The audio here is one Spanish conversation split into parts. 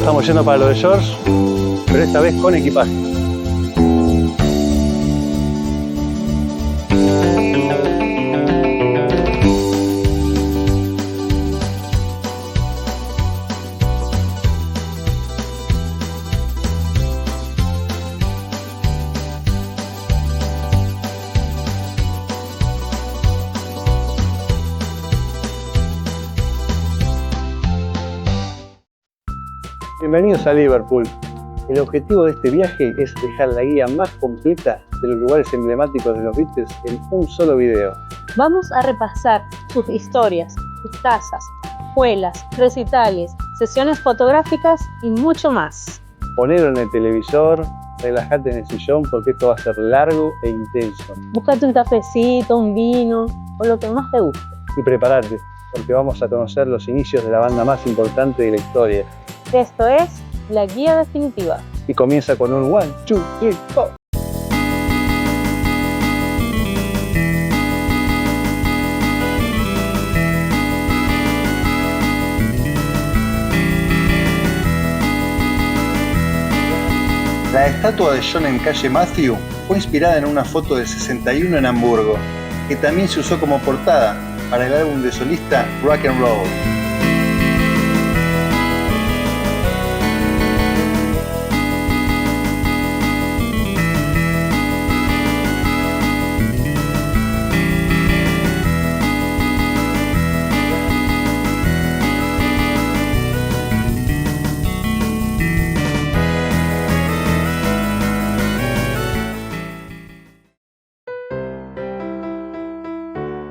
Estamos yendo para lo de George, pero esta vez con equipaje. Bienvenidos a Liverpool. El objetivo de este viaje es dejar la guía más completa de los lugares emblemáticos de los Beatles en un solo video. Vamos a repasar sus historias, sus casas, escuelas, recitales, sesiones fotográficas y mucho más. Ponelo en el televisor, relájate en el sillón porque esto va a ser largo e intenso. Búscate un cafecito, un vino o lo que más te guste. Y prepárate, porque vamos a conocer los inicios de la banda más importante de la historia. Esto es la guía definitiva. Y comienza con un 1, 2, 3, 4. La estatua de John en calle Matthew fue inspirada en una foto del 61 en Hamburgo, que también se usó como portada para el álbum de solista Rock and Roll.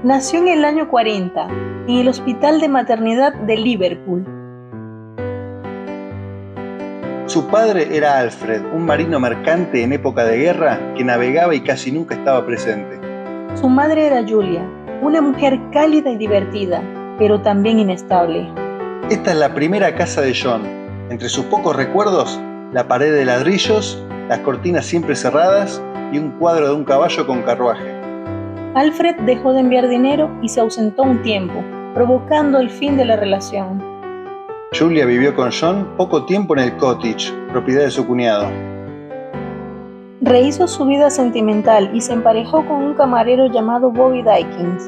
Nació en el año 40 en el Hospital de Maternidad de Liverpool. Su padre era Alfred, un marino mercante en época de guerra que navegaba y casi nunca estaba presente. Su madre era Julia, una mujer cálida y divertida, pero también inestable. Esta es la primera casa de John. Entre sus pocos recuerdos, la pared de ladrillos, las cortinas siempre cerradas y un cuadro de un caballo con carruaje. Alfred dejó de enviar dinero y se ausentó un tiempo, provocando el fin de la relación. Julia vivió con John poco tiempo en el cottage, propiedad de su cuñado. Rehizo su vida sentimental y se emparejó con un camarero llamado Bobby Dykins.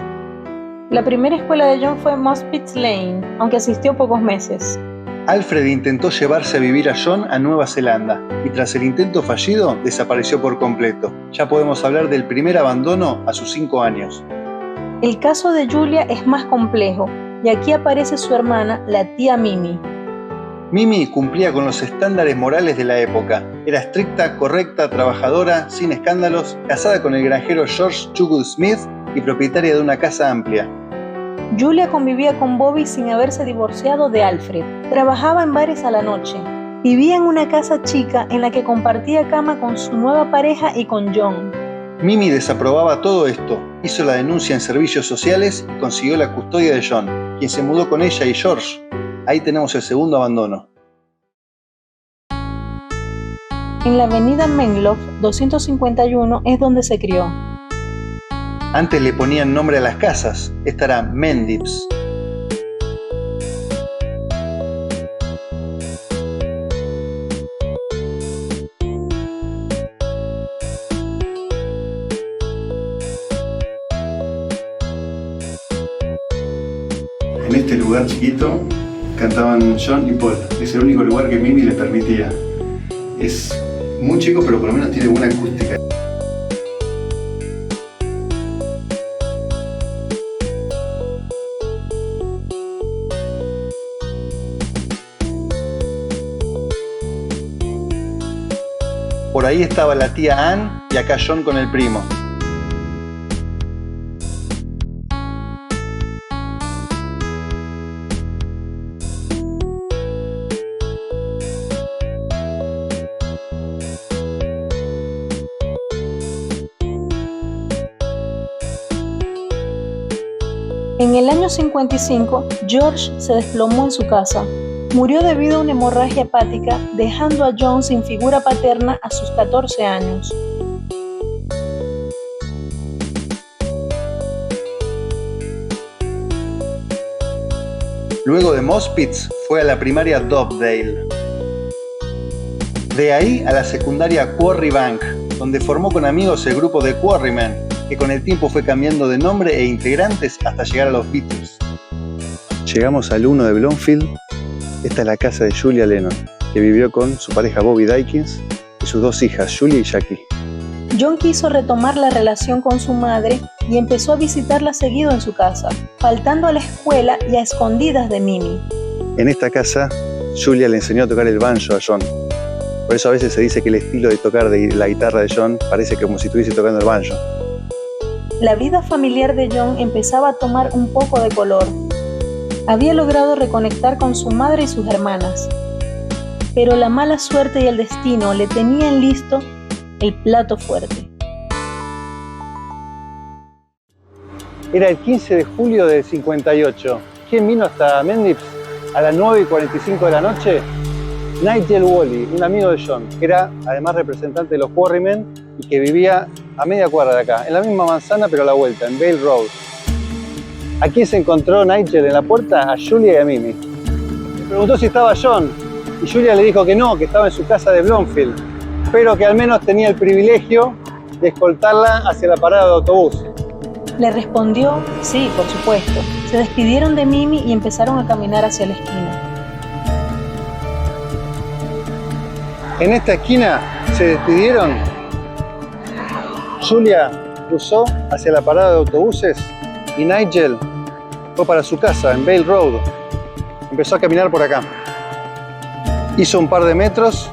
La primera escuela de John fue Mospitz Lane, aunque asistió pocos meses. Alfred intentó llevarse a vivir a John a Nueva Zelanda y tras el intento fallido desapareció por completo. Ya podemos hablar del primer abandono a sus 5 años. El caso de Julia es más complejo y aquí aparece su hermana, la tía Mimi. Mimi cumplía con los estándares morales de la época. Era estricta, correcta, trabajadora, sin escándalos, casada con el granjero George Chugud Smith y propietaria de una casa amplia. Julia convivía con Bobby sin haberse divorciado de Alfred. Trabajaba en bares a la noche. Vivía en una casa chica en la que compartía cama con su nueva pareja y con John. Mimi desaprobaba todo esto. Hizo la denuncia en servicios sociales y consiguió la custodia de John, quien se mudó con ella y George. Ahí tenemos el segundo abandono. En la avenida Menlove 251 es donde se crió. Antes le ponían nombre a las casas. Esta era Mendips. En este lugar chiquito cantaban John y Paul. Es el único lugar que Mimi le permitía. Es muy chico, pero por lo menos tiene buena acústica. Por ahí estaba la tía Ann y acá John con el primo. En el año 55, George se desplomó en su casa. Murió debido a una hemorragia hepática, dejando a John sin figura paterna a sus 14 años. Luego de Mospitz, fue a la primaria Dovedale. De ahí a la secundaria Quarry Bank, donde formó con amigos el grupo de Quarrymen, que con el tiempo fue cambiando de nombre e integrantes hasta llegar a los Beatles. Llegamos al 1 de Bloomfield. Esta es la casa de Julia Lennon, que vivió con su pareja Bobby Dykins y sus dos hijas, Julie y Jackie. John quiso retomar la relación con su madre y empezó a visitarla seguido en su casa, faltando a la escuela y a escondidas de Mimi. En esta casa, Julia le enseñó a tocar el banjo a John. Por eso a veces se dice que el estilo de tocar de la guitarra de John parece como si estuviese tocando el banjo. La vida familiar de John empezaba a tomar un poco de color. Había logrado reconectar con su madre y sus hermanas, pero la mala suerte y el destino le tenían listo el plato fuerte. Era el 15 de julio del 58. ¿Quién vino hasta Mendips a las 9:45 de la noche? Nigel Woolley, un amigo de John, que era además representante de los Quarrymen y que vivía a media cuadra de acá, en la misma manzana pero a la vuelta, en Vale Road. ¿A quién se encontró Nigel en la puerta? A Julia y a Mimi. Le preguntó si estaba John y Julia le dijo que no, que estaba en su casa de Bloomfield, pero que al menos tenía el privilegio de escoltarla hacia la parada de autobús. Le respondió, sí, por supuesto. Se despidieron de Mimi y empezaron a caminar hacia la esquina. En esta esquina se despidieron. Julia cruzó hacia la parada de autobuses y Nigel fue para su casa en Vale Road. Empezó a caminar por acá. Hizo un par de metros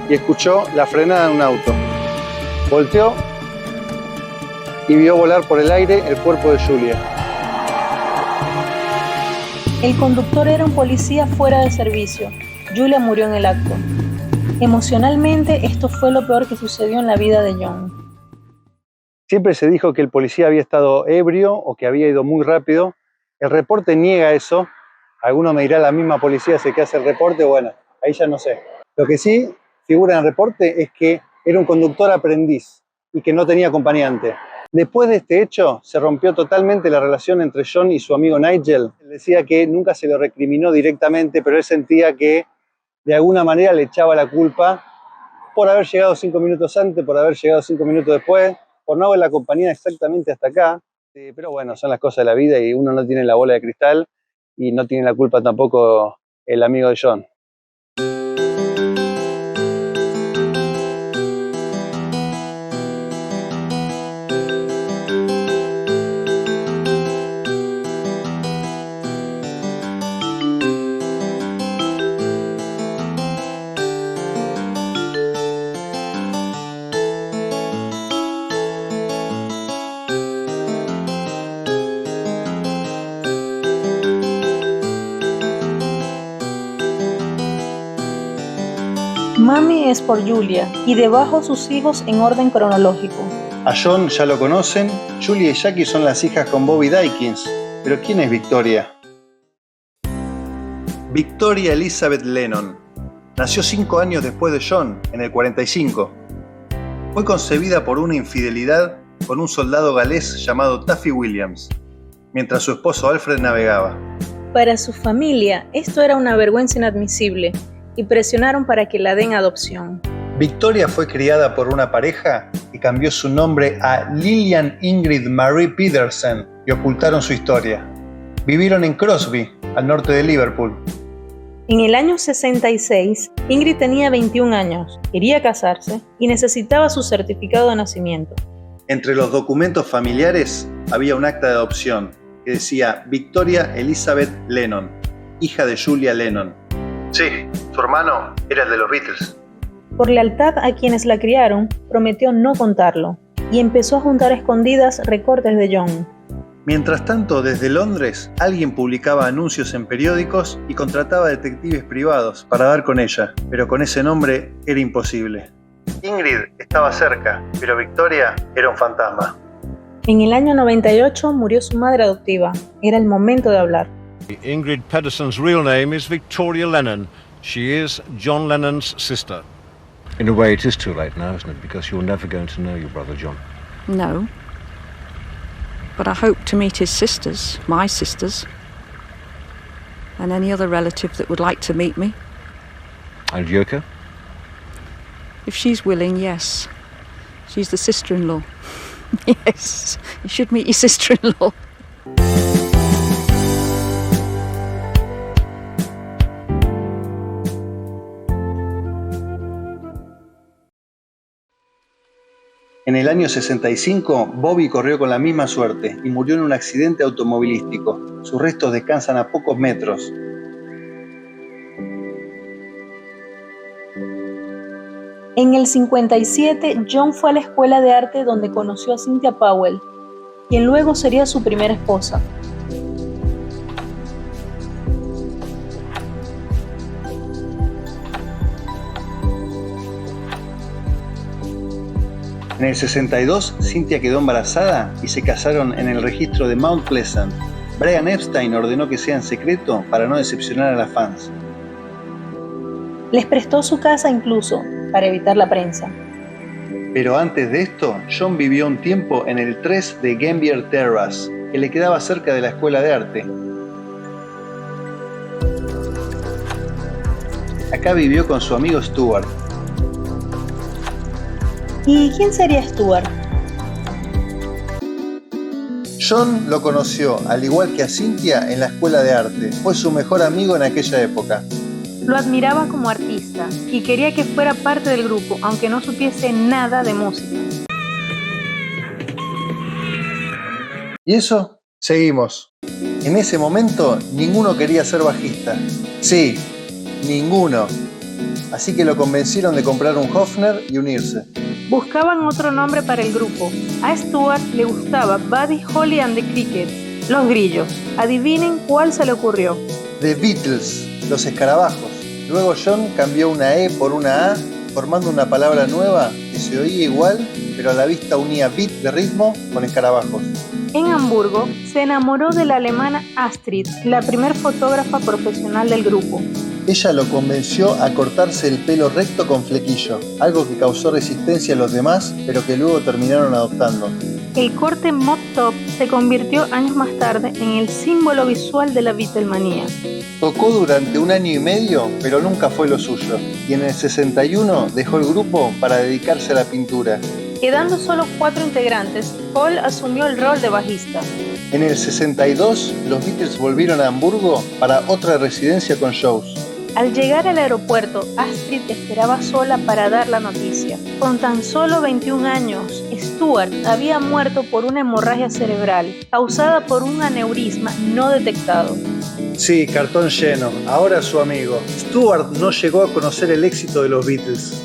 y escuchó la frenada de un auto. Volteó y vio volar por el aire el cuerpo de Julia. El conductor era un policía fuera de servicio. Julia murió en el acto. Emocionalmente, esto fue lo peor que sucedió en la vida de John. Siempre se dijo que el policía había estado ebrio o que había ido muy rápido. El reporte niega eso. Alguno me dirá, la misma policía hace que hace el reporte. Bueno, ahí ya no sé. Lo que sí figura en el reporte es que era un conductor aprendiz y que no tenía acompañante. Después de este hecho, se rompió totalmente la relación entre John y su amigo Nigel. Él decía que nunca se lo recriminó directamente, pero él sentía que de alguna manera le echaba la culpa por haber llegado 5 minutos antes, por haber llegado 5 minutos después, por no haberla acompañado exactamente hasta acá. Pero bueno, son las cosas de la vida y uno no tiene la bola de cristal y no tiene la culpa tampoco el amigo de John. Mami es por Julia y debajo sus hijos en orden cronológico. A John ya lo conocen, Julie y Jackie son las hijas con Bobby Dykins. Pero ¿quién es Victoria? Victoria Elizabeth Lennon nació 5 años después de John, en el 45. Fue concebida por una infidelidad con un soldado galés llamado Taffy Williams, mientras su esposo Alfred navegaba. Para su familia, esto era una vergüenza inadmisible y presionaron para que la den a adopción. Victoria fue criada por una pareja que cambió su nombre a Lillian Ingrid Marie Pedersen y ocultaron su historia. Vivieron en Crosby, al norte de Liverpool. En el año 66, Ingrid tenía 21 años, quería casarse y necesitaba su certificado de nacimiento. Entre los documentos familiares había un acta de adopción que decía Victoria Elizabeth Lennon, hija de Julia Lennon. Sí, su hermano era el de los Beatles. Por lealtad a quienes la criaron, prometió no contarlo y empezó a juntar a escondidas recortes de John. Mientras tanto, desde Londres, alguien publicaba anuncios en periódicos y contrataba detectives privados para dar con ella, pero con ese nombre era imposible. Ingrid estaba cerca, pero Victoria era un fantasma. En el año 98 murió su madre adoptiva. Era el momento de hablar. Ingrid Pedersen's real name is Victoria Lennon. She is John Lennon's sister. In a way, it is too late now, isn't it? Because you're never going to know your brother John. No. But I hope to meet his sisters, my sisters, and any other relative that would like to meet me. And Yoko? If she's willing, yes. She's the sister-in-law. Yes, you should meet your sister-in-law. En el año 65, Bobby corrió con la misma suerte y murió en un accidente automovilístico. Sus restos descansan a pocos metros. En el 57, John fue a la escuela de arte donde conoció a Cynthia Powell, quien luego sería su primera esposa. En el 62, Cynthia quedó embarazada y se casaron en el registro de Mount Pleasant. Brian Epstein ordenó que sea en secreto para no decepcionar a las fans. Les prestó su casa incluso, para evitar la prensa. Pero antes de esto, John vivió un tiempo en el 3 de Gambier Terrace, que le quedaba cerca de la escuela de arte. Acá vivió con su amigo Stuart. ¿Y quién sería Stuart? John lo conoció, al igual que a Cynthia, en la escuela de arte. Fue su mejor amigo en aquella época. Lo admiraba como artista y quería que fuera parte del grupo, aunque no supiese nada de música. ¿Y eso? Seguimos. En ese momento, ninguno quería ser bajista. Sí, ninguno. Así que lo convencieron de comprar un Hofner y unirse. Buscaban otro nombre para el grupo. A Stuart le gustaba Buddy Holly and the Crickets, Los Grillos. Adivinen cuál se le ocurrió. The Beatles, los escarabajos. Luego John cambió una E por una A, formando una palabra nueva que se oía igual, pero a la vista unía beat de ritmo con escarabajos. En Hamburgo, se enamoró de la alemana Astrid, la primer fotógrafa profesional del grupo. Ella lo convenció a cortarse el pelo recto con flequillo, algo que causó resistencia a los demás, pero que luego terminaron adoptando. El corte mop top se convirtió años más tarde en el símbolo visual de la Beatlemanía. Tocó durante 1 año y medio, pero nunca fue lo suyo, y en el 61 dejó el grupo para dedicarse a la pintura. Quedando solo 4 integrantes, Paul asumió el rol de bajista. En el 62, los Beatles volvieron a Hamburgo para otra residencia con shows. Al llegar al aeropuerto, Astrid esperaba sola para dar la noticia. Con tan solo 21 años, Stuart había muerto por una hemorragia cerebral causada por un aneurisma no detectado. Sí, cartón lleno. Ahora su amigo. Stuart no llegó a conocer el éxito de los Beatles.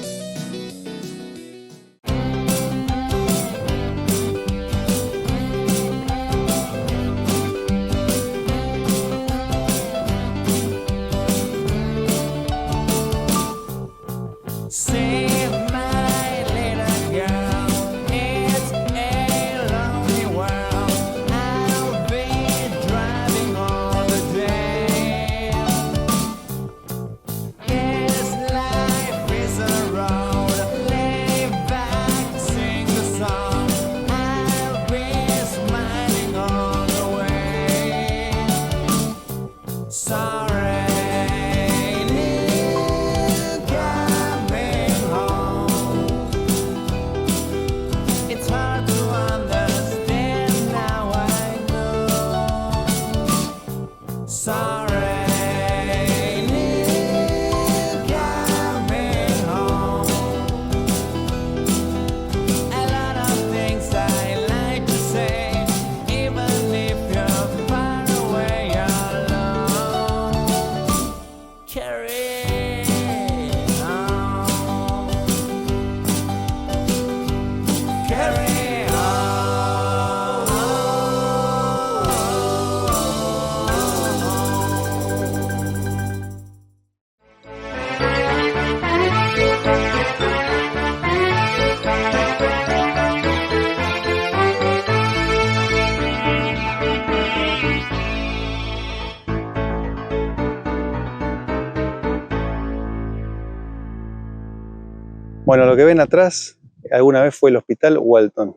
Bueno, lo que ven atrás alguna vez fue el Hospital Walton.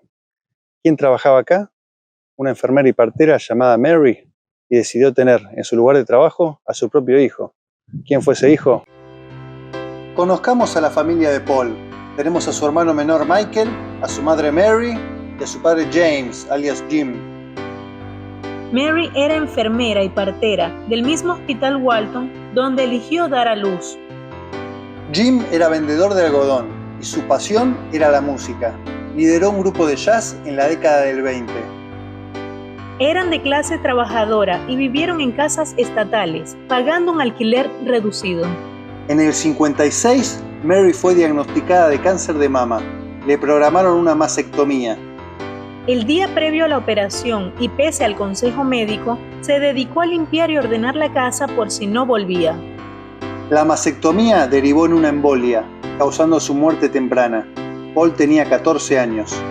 ¿Quién trabajaba acá? Una enfermera y partera llamada Mary, y decidió tener en su lugar de trabajo a su propio hijo. ¿Quién fue ese hijo? Conozcamos a la familia de Paul. Tenemos a su hermano menor Michael, a su madre Mary y a su padre James, alias Jim. Mary era enfermera y partera del mismo hospital Walton donde eligió dar a luz. Jim era vendedor de algodón y su pasión era la música. Lideró un grupo de jazz en la década del 20. Eran de clase trabajadora y vivieron en casas estatales, pagando un alquiler reducido. En el 56, Mary fue diagnosticada de cáncer de mama. Le programaron una mastectomía. El día previo a la operación y pese al consejo médico, se dedicó a limpiar y ordenar la casa por si no volvía. La mastectomía derivó en una embolia, causando su muerte temprana. Paul tenía 14 años.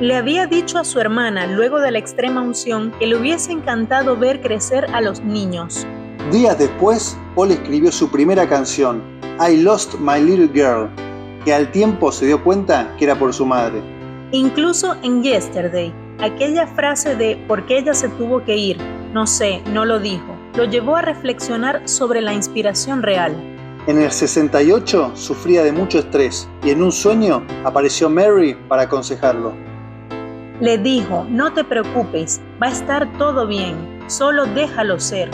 Le había dicho a su hermana, luego de la extrema unción, que le hubiese encantado ver crecer a los niños. Días después, Paul escribió su primera canción, I Lost My Little Girl, que al tiempo se dio cuenta que era por su madre. Incluso en Yesterday, aquella frase de ¿por qué ella se tuvo que ir? No sé, no lo dijo, lo llevó a reflexionar sobre la inspiración real. En el 68 sufría de mucho estrés y en un sueño apareció Mary para aconsejarlo. Le dijo, no te preocupes, va a estar todo bien, solo déjalo ser.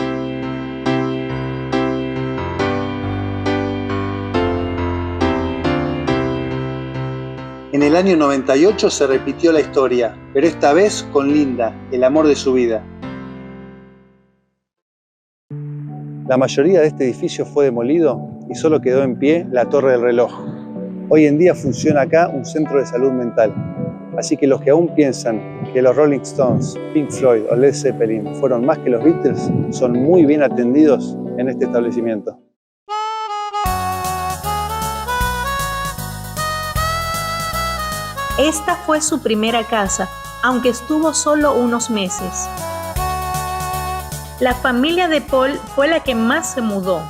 En el año 98 se repitió la historia, pero esta vez con Linda, el amor de su vida. La mayoría de este edificio fue demolido y solo quedó en pie la Torre del Reloj. Hoy en día funciona acá un centro de salud mental. Así que los que aún piensan que los Rolling Stones, Pink Floyd o Led Zeppelin fueron más que los Beatles, son muy bien atendidos en este establecimiento. Esta fue su primera casa, aunque estuvo solo unos meses. La familia de Paul fue la que más se mudó.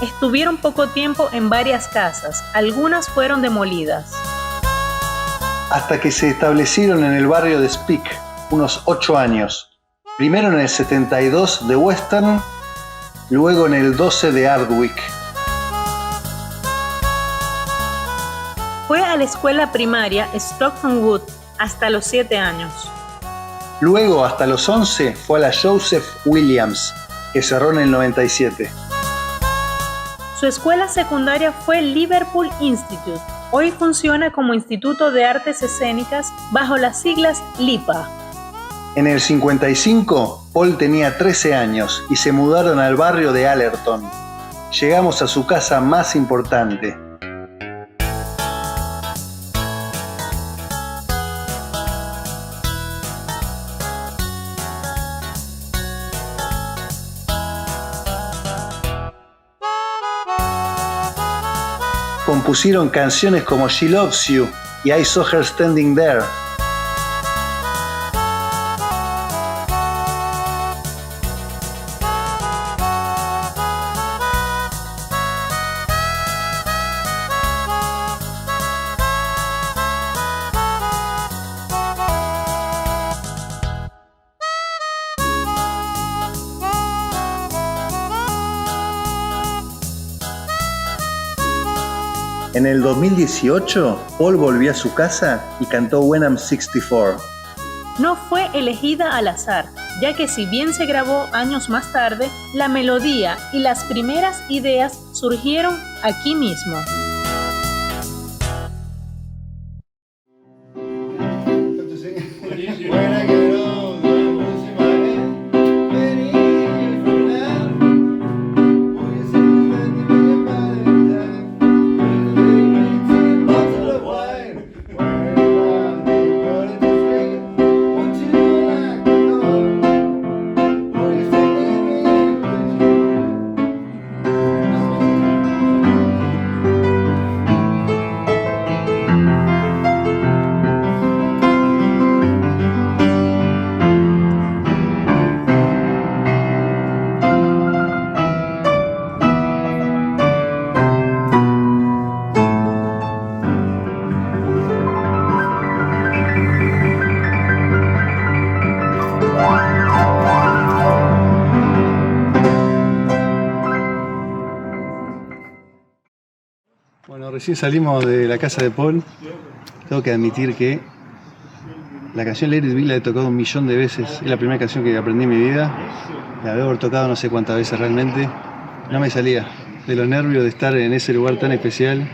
Estuvieron poco tiempo en varias casas, algunas fueron demolidas. Hasta que se establecieron en el barrio de Speke, unos 8 años. Primero en el 72 de Western, luego en el 12 de Ardwick. Fue a la escuela primaria Stockton Wood hasta los 7 años. Luego, hasta los 11, fue a la Joseph Williams, que cerró en el 97. Su escuela secundaria fue Liverpool Institute. Hoy funciona como Instituto de Artes Escénicas bajo las siglas LIPA. En el 55, Paul tenía 13 años y se mudaron al barrio de Allerton. Llegamos a su casa más importante. Compusieron canciones como She Loves You y I Saw Her Standing There. En el 2018, Paul volvió a su casa y cantó When I'm 64. No fue elegida al azar, ya que si bien se grabó años más tarde, la melodía y las primeras ideas surgieron aquí mismo. Bueno, recién salimos de la casa de Paul. Tengo que admitir que la canción Let It Be la he tocado 1.000.000 de veces. Es la primera canción que aprendí en mi vida. La debo haber tocado no sé cuántas veces realmente. No me salía de los nervios de estar en ese lugar tan especial.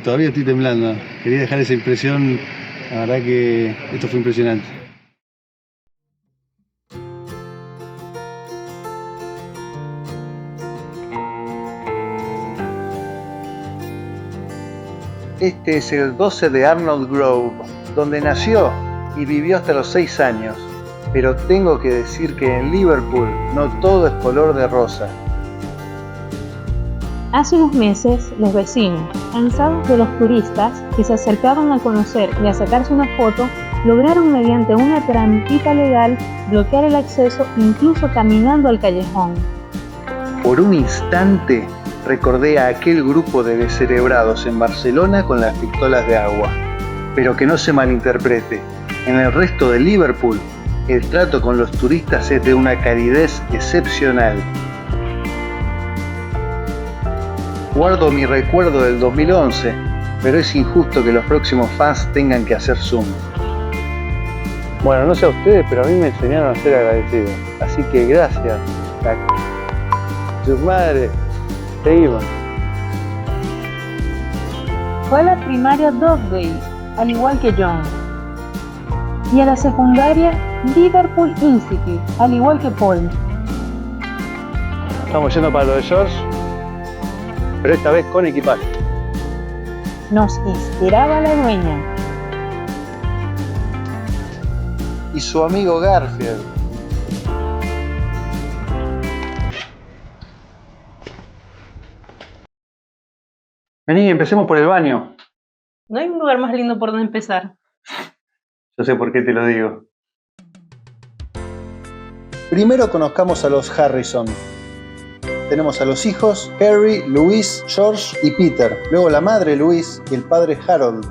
Todavía estoy temblando. Quería dejar esa impresión. La verdad que esto fue impresionante. Este es el 12 de Arnold Grove, donde nació y vivió hasta los 6 años. Pero tengo que decir que en Liverpool no todo es color de rosa. Hace unos meses, los vecinos, cansados de los turistas que se acercaban a conocer y a sacarse una foto, lograron mediante una trampita legal bloquear el acceso, incluso caminando al callejón. Por un instante recordé a aquel grupo de descerebrados en Barcelona con las pistolas de agua. Pero que no se malinterprete, en el resto de Liverpool, el trato con los turistas es de una calidez excepcional. Guardo mi recuerdo del 2011, pero es injusto que los próximos fans tengan que hacer zoom. Bueno, no sé a ustedes, pero a mí me enseñaron a ser agradecido. Así que gracias. Su madre. Seguimos. Fue a la primaria Dovedale, al igual que John. Y a la secundaria Liverpool Institute, al igual que Paul. Estamos yendo para lo de George, pero esta vez con equipaje. Nos inspiraba la dueña. Y su amigo Garfield. Vení, empecemos por el baño. No hay un lugar más lindo por donde empezar. Yo sé por qué te lo digo. Primero conozcamos a los Harrison. Tenemos a los hijos Harry, Louise, George y Peter. Luego la madre Louise y el padre Harold.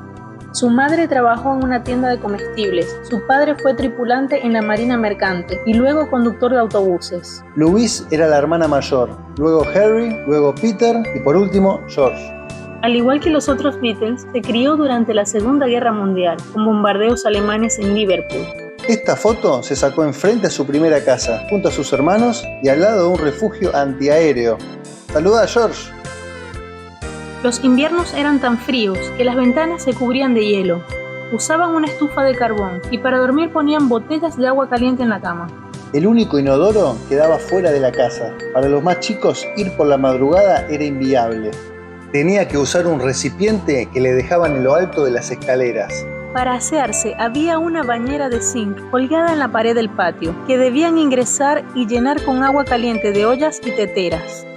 Su madre trabajó en una tienda de comestibles. Su padre fue tripulante en la marina mercante y luego conductor de autobuses. Louise era la hermana mayor. Luego Harry, luego Peter y por último George. Al igual que los otros Beatles, se crió durante la Segunda Guerra Mundial, con bombardeos alemanes en Liverpool. Esta foto se sacó enfrente a su primera casa, junto a sus hermanos y al lado de un refugio antiaéreo. Saluda a George. Los inviernos eran tan fríos que las ventanas se cubrían de hielo. Usaban una estufa de carbón y para dormir ponían botellas de agua caliente en la cama. El único inodoro quedaba fuera de la casa. Para los más chicos, ir por la madrugada era inviable. Tenía que usar un recipiente que le dejaban en lo alto de las escaleras. Para asearse había una bañera de zinc colgada en la pared del patio, que debían ingresar y llenar con agua caliente de ollas y teteras.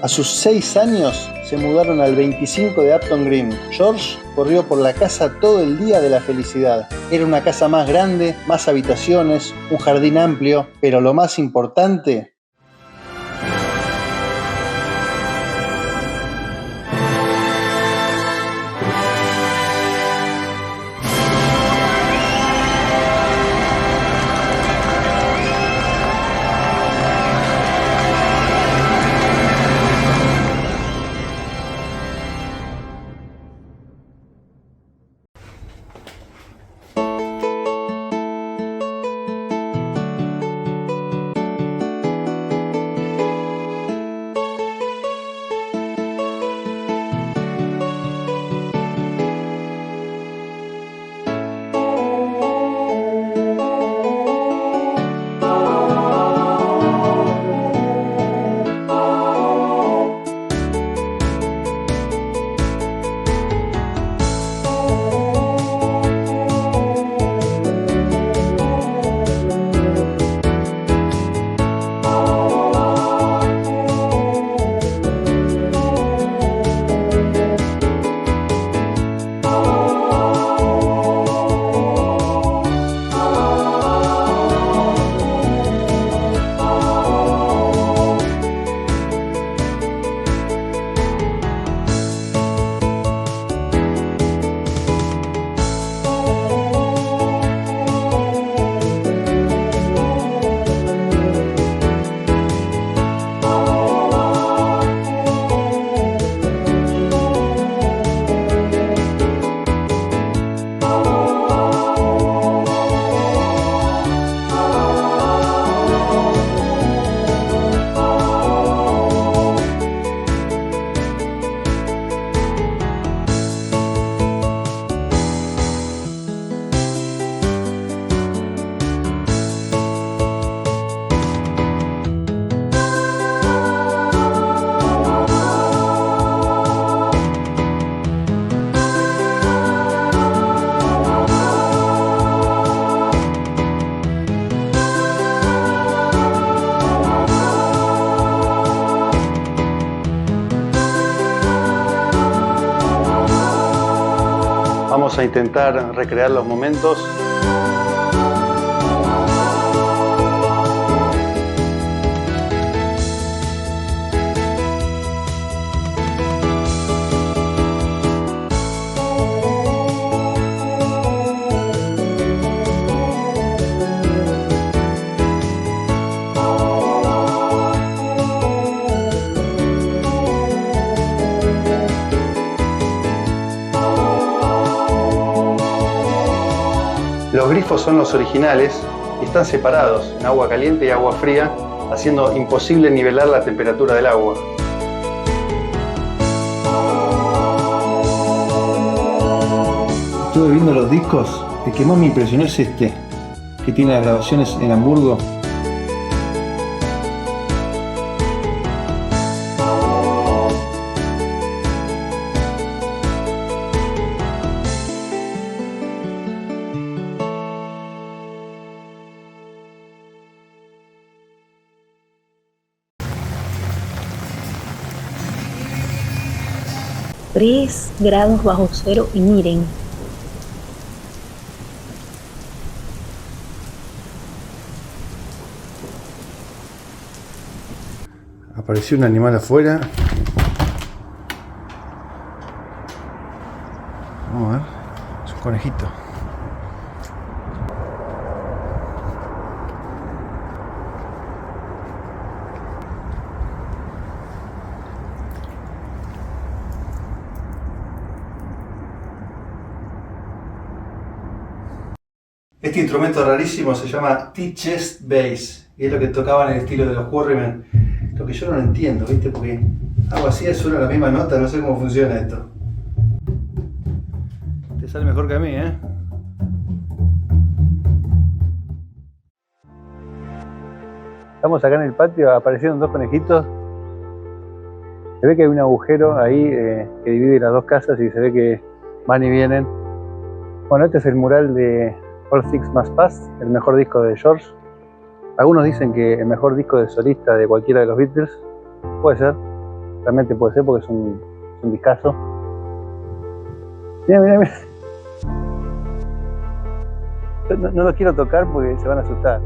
A sus 6 años se mudaron al 25 de Upton Green. George corrió por la casa todo el día de la felicidad. Era una casa más grande, más habitaciones, un jardín amplio, pero lo más importante... Vamos a intentar recrear los momentos. Los grifos son los originales y están separados en agua caliente y agua fría, haciendo imposible nivelar la temperatura del agua. Estuve viendo los discos, el que más me impresionó es este, que tiene las grabaciones en Hamburgo. Tres grados bajo cero y miren. Apareció un animal afuera. Vamos a ver. Es un conejito. Este instrumento rarísimo se llama T-chest bass y es lo que tocaban en el estilo de los Quarrymen. Lo que yo no lo entiendo, ¿viste? Porque hago así, suena la misma nota, no sé cómo funciona esto. Te sale mejor que a mí, ¿eh? Estamos acá en el patio, aparecieron dos conejitos. Se ve que hay un agujero ahí que divide las dos casas y se ve que van y vienen. Bueno, este es el mural de All Things Must Pass, el mejor disco de George. Algunos dicen que el mejor disco de solista de cualquiera de los Beatles. Puede ser, realmente puede ser porque es un discazo. Mira, mira, mira. No lo quiero tocar porque se van a asustar.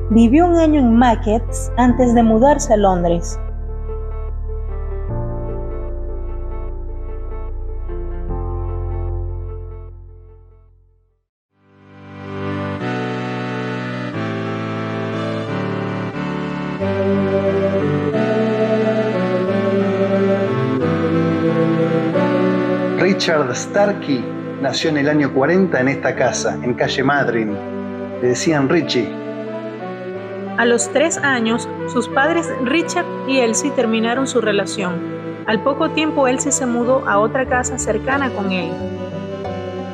Vivió un año en Maquets antes de mudarse a Londres. Richard Starkey nació en el año 40 en esta casa, en calle Madryn. Le decían Richie. A los 3 años, sus padres Richard y Elsie terminaron su relación. Al poco tiempo, Elsie se mudó a otra casa cercana con él.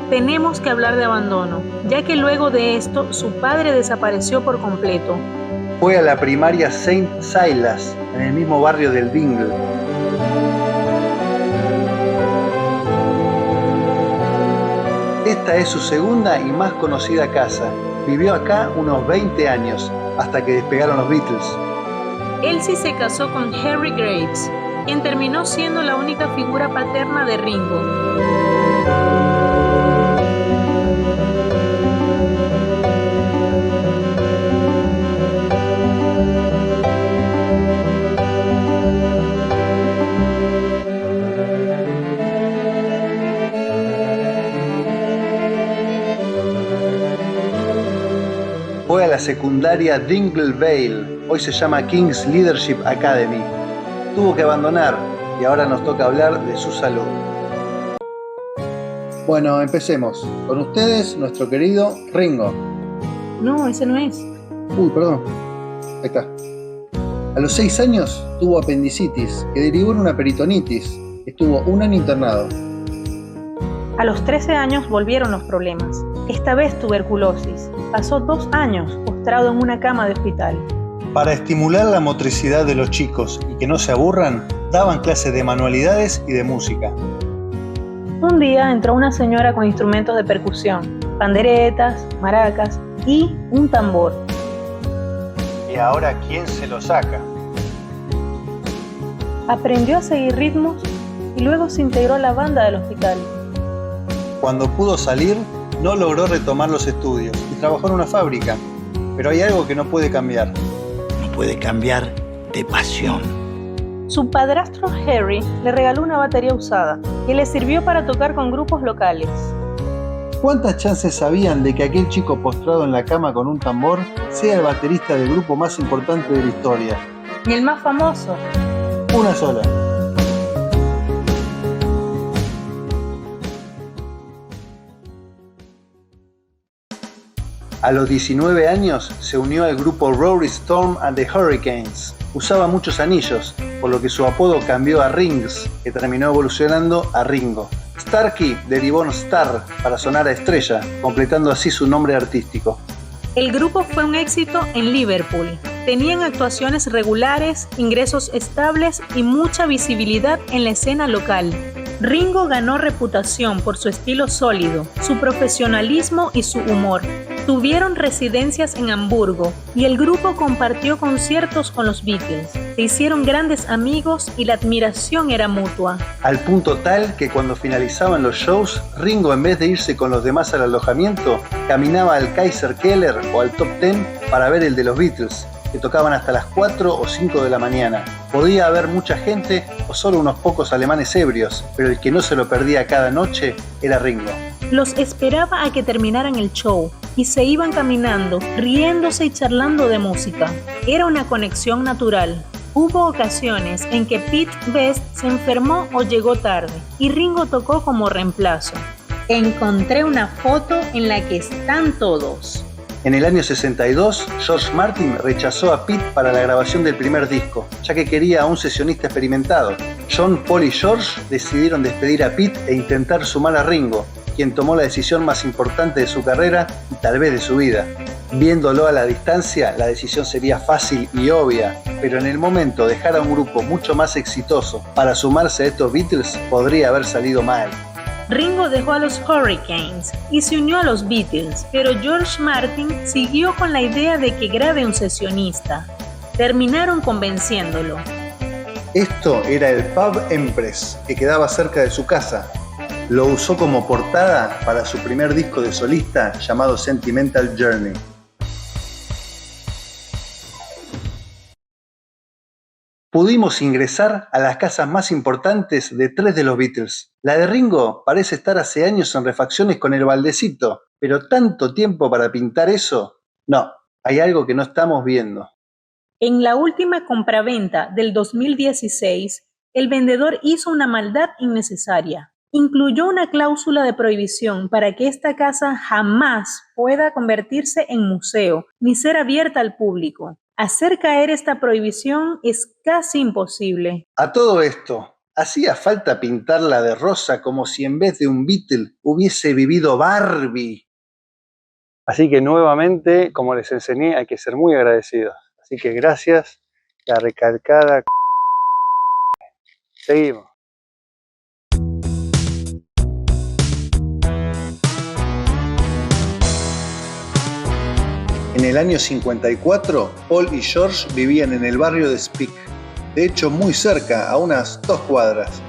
Tenemos que hablar de abandono, ya que luego de esto, su padre desapareció por completo. Fue a la primaria St. Silas, en el mismo barrio del Dingle. Esta es su segunda y más conocida casa. Vivió acá unos 20 años, hasta que despegaron los Beatles. Elsie se casó con Harry Graves, quien terminó siendo la única figura paterna de Ringo. Fue a la secundaria Dingle Vale, hoy se llama King's Leadership Academy. Tuvo que abandonar y ahora nos toca hablar de su salud. Bueno, empecemos. Con ustedes, nuestro querido Ringo. No, ese no es. Uy, perdón. Ahí está. A los 6 años tuvo apendicitis, que derivó en una peritonitis. Estuvo un año internado. A los 13 años volvieron los problemas. Esta vez tuberculosis. Pasó 2 años postrado en una cama de hospital. Para estimular la motricidad de los chicos y que no se aburran, daban clases de manualidades y de música. Un día entró una señora con instrumentos de percusión, panderetas, maracas y un tambor. ¿Y ahora quién se lo saca? Aprendió a seguir ritmos y luego se integró a la banda del hospital. Cuando pudo salir, no logró retomar los estudios y trabajó en una fábrica. Pero hay algo que no puede cambiar. No puede cambiar de pasión. Su padrastro Harry le regaló una batería usada que le sirvió para tocar con grupos locales. ¿Cuántas chances habían de que aquel chico postrado en la cama con un tambor sea el baterista del grupo más importante de la historia? Y el más famoso. Una sola. A los 19 años se unió al grupo Rory Storm and the Hurricanes. Usaba muchos anillos, por lo que su apodo cambió a Rings, que terminó evolucionando a Ringo. Starkey derivó en Star para sonar a estrella, completando así su nombre artístico. El grupo fue un éxito en Liverpool. Tenían actuaciones regulares, ingresos estables y mucha visibilidad en la escena local. Ringo ganó reputación por su estilo sólido, su profesionalismo y su humor. Tuvieron residencias en Hamburgo y el grupo compartió conciertos con los Beatles. Se hicieron grandes amigos y la admiración era mutua. Al punto tal que cuando finalizaban los shows, Ringo, en vez de irse con los demás al alojamiento, caminaba al Kaiser Keller o al Top Ten para ver el de los Beatles, que tocaban hasta las 4 o 5 de la mañana. Podía haber mucha gente o solo unos pocos alemanes ebrios, pero el que no se lo perdía cada noche era Ringo. Los esperaba a que terminaran el show y se iban caminando, riéndose y charlando de música. Era una conexión natural. Hubo ocasiones en que Pete Best se enfermó o llegó tarde y Ringo tocó como reemplazo. Encontré una foto en la que están todos. En el año 62, George Martin rechazó a Pete para la grabación del primer disco, ya que quería a un sesionista experimentado. John, Paul y George decidieron despedir a Pete e intentar sumar a Ringo, quien tomó la decisión más importante de su carrera y tal vez de su vida. Viéndolo a la distancia, la decisión sería fácil y obvia, pero en el momento dejar a un grupo mucho más exitoso para sumarse a estos Beatles podría haber salido mal. Ringo dejó a los Hurricanes y se unió a los Beatles, pero George Martin siguió con la idea de que grabe un sesionista. Terminaron convenciéndolo. Esto era el Pub Empress, que quedaba cerca de su casa. Lo usó como portada para su primer disco de solista llamado Sentimental Journey. Pudimos ingresar a las casas más importantes de 3 de los Beatles. La de Ringo parece estar hace años en refacciones con el baldecito, pero ¿tanto tiempo para pintar eso? No, hay algo que no estamos viendo. En la última compraventa del 2016, el vendedor hizo una maldad innecesaria. Incluyó una cláusula de prohibición para que esta casa jamás pueda convertirse en museo ni ser abierta al público. Hacer caer esta prohibición es casi imposible. A todo esto, ¿hacía falta pintarla de rosa como si en vez de un Beatle hubiese vivido Barbie? Así que nuevamente, como les enseñé, hay que ser muy agradecidos. Así que gracias, la recalcada. Seguimos. En el año 54, Paul y George vivían en el barrio de Speke, de hecho muy cerca, a unas 2 cuadras.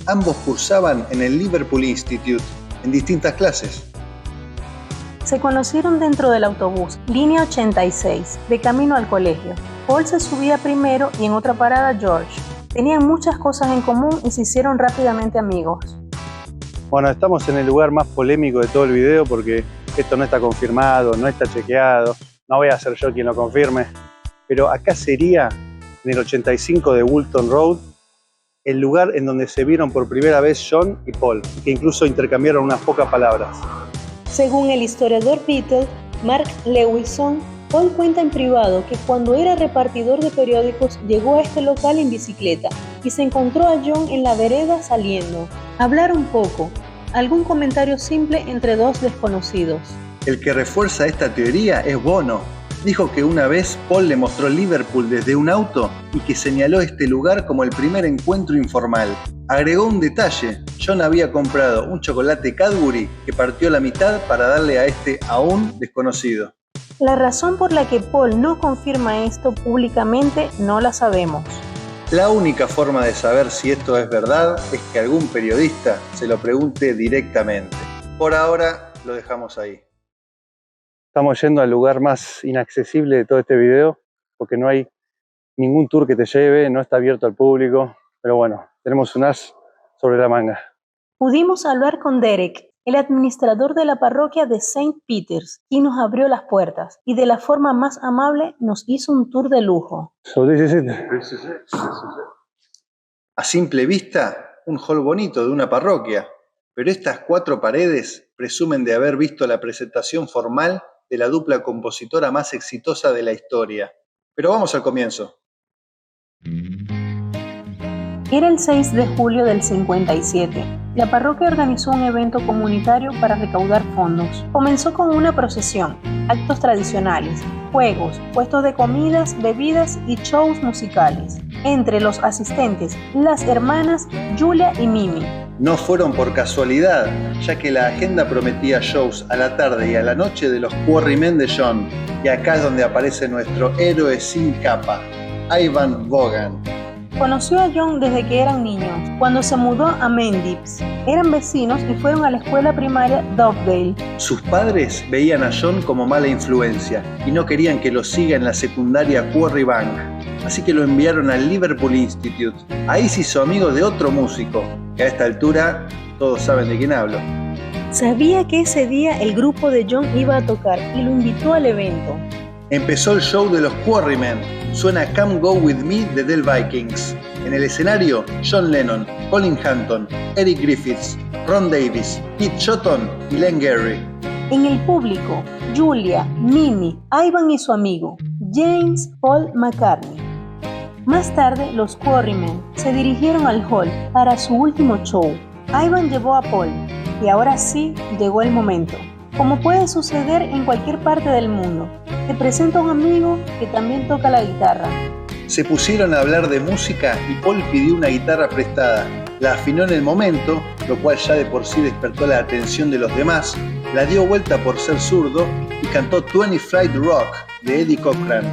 Ambos cursaban en el Liverpool Institute, en distintas clases. Se conocieron dentro del autobús, línea 86, de camino al colegio. Paul se subía primero y en otra parada George. Tenían muchas cosas en común y se hicieron rápidamente amigos. Bueno, estamos en el lugar más polémico de todo el video porque esto no está confirmado, no está chequeado. No voy a ser yo quien lo confirme, pero acá sería, en el 85 de Woolton Road, el lugar en donde se vieron por primera vez John y Paul, que incluso intercambiaron unas pocas palabras. Según el historiador Beatle, Mark Lewison, Paul cuenta en privado que cuando era repartidor de periódicos llegó a este local en bicicleta y se encontró a John en la vereda saliendo. Hablaron poco, algún comentario simple entre dos desconocidos. El que refuerza esta teoría es Bono. Dijo que una vez Paul le mostró Liverpool desde un auto y que señaló este lugar como el primer encuentro informal. Agregó un detalle: John había comprado un chocolate Cadbury que partió la mitad para darle a este aún desconocido. La razón por la que Paul no confirma esto públicamente no la sabemos. La única forma de saber si esto es verdad es que algún periodista se lo pregunte directamente. Por ahora lo dejamos ahí. Estamos yendo al lugar más inaccesible de todo este video, porque no hay ningún tour que te lleve, no está abierto al público, pero bueno, tenemos un as sobre la manga. Pudimos hablar con Derek, el administrador de la parroquia de St. Peter's, y nos abrió las puertas, y de la forma más amable nos hizo un tour de lujo. So this is it. A simple vista, un hall bonito de una parroquia, pero estas 4 paredes presumen de haber visto la presentación formal de la dupla compositora más exitosa de la historia. Pero vamos al comienzo. Era el 6 de julio del 57. La parroquia organizó un evento comunitario para recaudar fondos. Comenzó con una procesión, actos tradicionales, juegos, puestos de comidas, bebidas y shows musicales. Entre los asistentes, las hermanas Julia y Mimi. No fueron por casualidad, ya que la agenda prometía shows a la tarde y a la noche de los Quarrymen de John. Y acá es donde aparece nuestro héroe sin capa, Ivan Vaughan. Conoció a John desde que eran niños, cuando se mudó a Mendips. Eran vecinos y fueron a la escuela primaria Dovedale. Sus padres veían a John como mala influencia y no querían que lo siga en la secundaria Quarry Bank. Así que lo enviaron al Liverpool Institute. Ahí se hizo amigo de otro músico, que a esta altura todos saben de quién hablo. Sabía que ese día el grupo de John iba a tocar y lo invitó al evento. Empezó el show de los Quarrymen. Suena Come Go With Me de Del Vikings. En el escenario, John Lennon, Colin Hanton, Eric Griffiths, Ron Davis, Pete Shotton y Len Gary. En el público, Julia, Mimi, Ivan y su amigo, James Paul McCartney. Más tarde, los Quarrymen se dirigieron al hall para su último show. Ivan llevó a Paul, y ahora sí llegó el momento. Como puede suceder en cualquier parte del mundo, te presento a un amigo que también toca la guitarra. Se pusieron a hablar de música y Paul pidió una guitarra prestada. La afinó en el momento, lo cual ya de por sí despertó la atención de los demás, la dio vuelta por ser zurdo y cantó 20 Flight Rock de Eddie Cochran.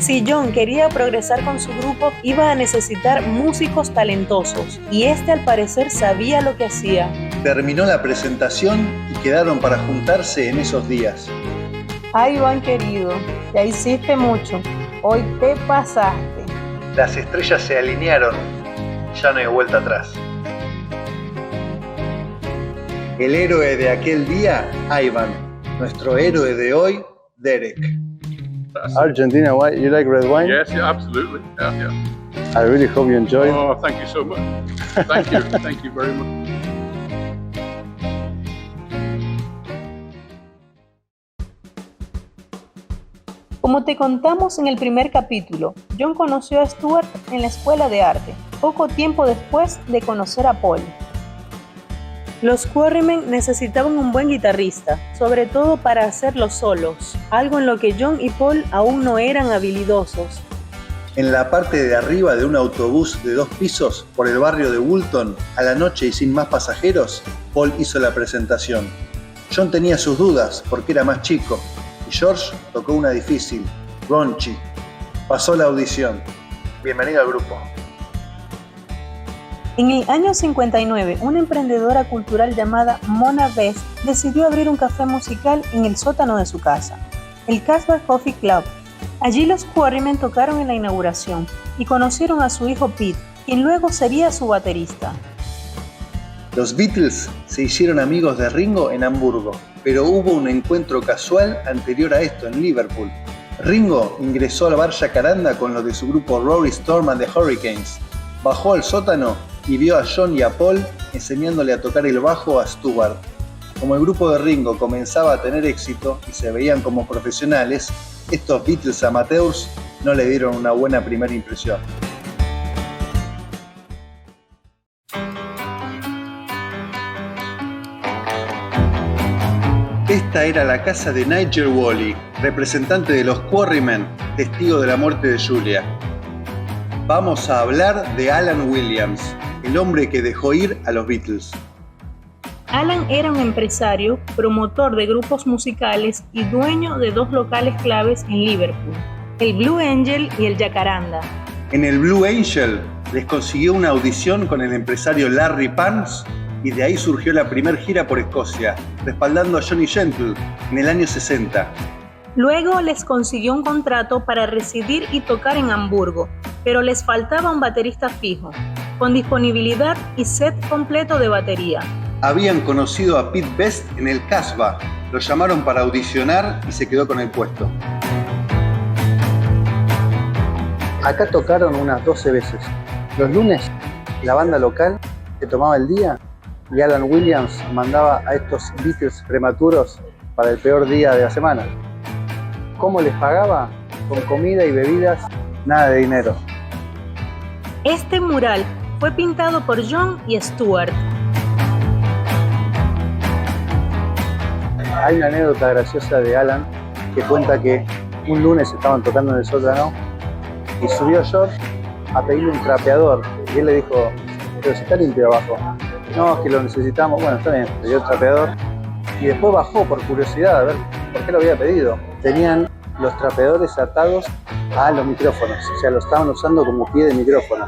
Si John quería progresar con su grupo, iba a necesitar músicos talentosos, y este al parecer sabía lo que hacía. Terminó la presentación y quedaron para juntarse en esos días. Ivan querido, ya hiciste mucho, hoy te pasaste. Las estrellas se alinearon, ya no hay vuelta atrás. El héroe de aquel día, Ivan. Nuestro héroe de hoy, Derek. Argentina, you like red wine? Yes, yeah, absolutely. Yeah. I really hope you enjoy it. Oh, thank you so much. Thank you very much. Como te contamos en el primer capítulo, John conoció a Stuart en la escuela de arte, poco tiempo después de conocer a Paul. Los Quarrymen necesitaban un buen guitarrista, sobre todo para hacer los solos, algo en lo que John y Paul aún no eran habilidosos. En la parte de arriba de un autobús de 2 pisos por el barrio de Woolton, a la noche y sin más pasajeros, Paul hizo la presentación. John tenía sus dudas porque era más chico, y George tocó una difícil, Ronchi. Pasó la audición. Bienvenido al grupo. En el año 59, una emprendedora cultural llamada Mona Best decidió abrir un café musical en el sótano de su casa, el Casbah Coffee Club. Allí los Quarrymen tocaron en la inauguración y conocieron a su hijo Pete, quien luego sería su baterista. Los Beatles se hicieron amigos de Ringo en Hamburgo, pero hubo un encuentro casual anterior a esto en Liverpool. Ringo ingresó al bar Jacaranda con los de su grupo Rory Storm and the Hurricanes. Bajó al sótano y vio a John y a Paul enseñándole a tocar el bajo a Stuart. Como el grupo de Ringo comenzaba a tener éxito y se veían como profesionales, estos Beatles amateurs no le dieron una buena primera impresión. Esta era la casa de Nigel Wally, representante de los Quarrymen, testigo de la muerte de Julia. Vamos a hablar de Alan Williams, el hombre que dejó ir a los Beatles. Alan era un empresario, promotor de grupos musicales y dueño de 2 locales claves en Liverpool, el Blue Angel y el Jacaranda. En el Blue Angel, les consiguió una audición con el empresario Larry Pans y de ahí surgió la primera gira por Escocia, respaldando a Johnny Gentle en el año 60. Luego les consiguió un contrato para residir y tocar en Hamburgo, pero les faltaba un baterista fijo, con disponibilidad y set completo de batería. Habían conocido a Pete Best en el Casbah, lo llamaron para audicionar y se quedó con el puesto. Acá tocaron unas 12 veces. Los lunes, la banda local se tomaba el día y Alan Williams mandaba a estos Beatles prematuros para el peor día de la semana. ¿Cómo les pagaba? Con comida y bebidas, nada de dinero. Este mural fue pintado por John y Stuart. Hay una anécdota graciosa de Alan que cuenta que un lunes estaban tocando en el sótano y subió George a pedirle un trapeador y él le dijo, pero si está limpio abajo. No, es que lo necesitamos. Bueno, está bien, le dio el trapeador y después bajó por curiosidad a ver por qué lo había pedido. Tenían los trapeadores atados a los micrófonos, o sea, lo estaban usando como pie de micrófono